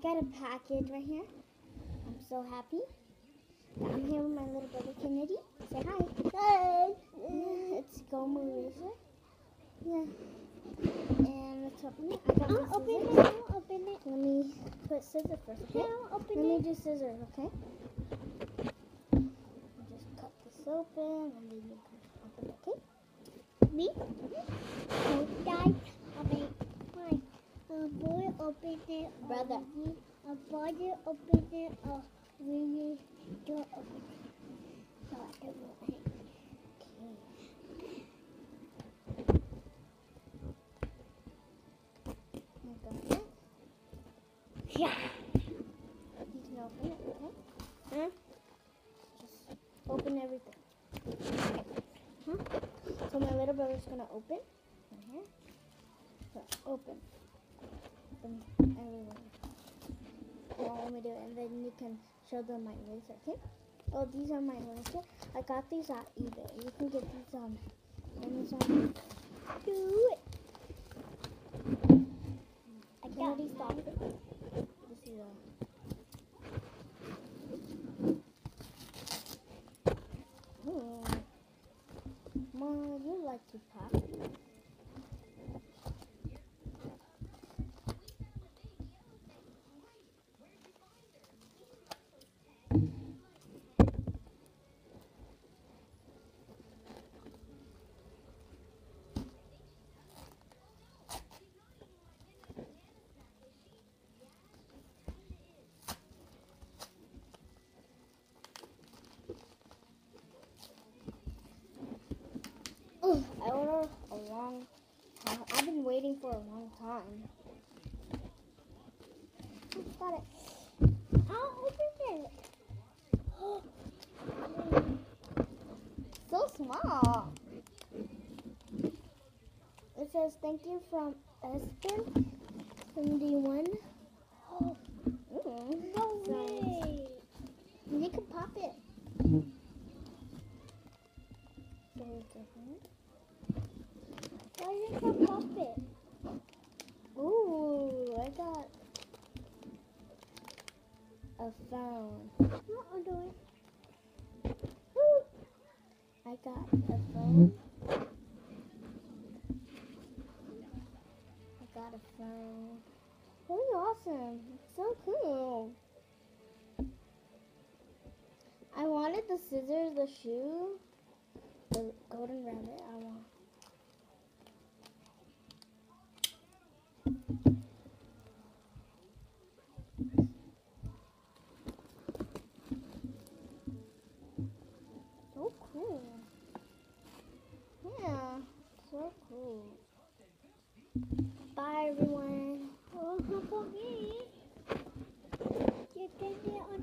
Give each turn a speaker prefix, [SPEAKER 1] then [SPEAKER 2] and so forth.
[SPEAKER 1] got a package right here. I'm so happy. I'm here with my little brother Kennedy. Say hi. Hi. It's Gomu Razor. Yeah. And let's open it. I got my scissors.
[SPEAKER 2] I'll open it.
[SPEAKER 1] Let me put scissors first, okay? Let me do scissors, okay? Just cut this open and then you can open it, okay?
[SPEAKER 2] Me? Oh, Dad, mine. A boy opened it.
[SPEAKER 1] Brother.
[SPEAKER 2] A brother opened it. We don't open it. So I don't know.
[SPEAKER 1] Okay. I got it.
[SPEAKER 2] Yeah.
[SPEAKER 1] You can open it, okay? Huh? Just open everything. Huh? So my little brother's gonna open. Right here. So open. Open everywhere. Well, let me do it, and then you can show them my eraser, okay? Oh, these are my eraser. I got these at eBay. You can get these on Amazon. Do it.
[SPEAKER 2] I got
[SPEAKER 1] Kennedy, stop it. This is Mom, you like to pop. I ordered a long time. I've been waiting for a long time. Got it.
[SPEAKER 2] I'll open it.
[SPEAKER 1] So small. It says thank you from Espen 71.
[SPEAKER 2] Oh, no
[SPEAKER 1] So
[SPEAKER 2] way.
[SPEAKER 1] you can pop it. So it's different.
[SPEAKER 2] Why did you pop it?
[SPEAKER 1] Ooh, I got a phone.
[SPEAKER 2] I'll do it.
[SPEAKER 1] I got a phone. I got a phone. Really awesome. It's so cool. I wanted the scissors, the shoe, the golden rabbit. I want. So cool. Yeah, so cool. Bye, everyone.
[SPEAKER 2] Oh, how about me? You can get on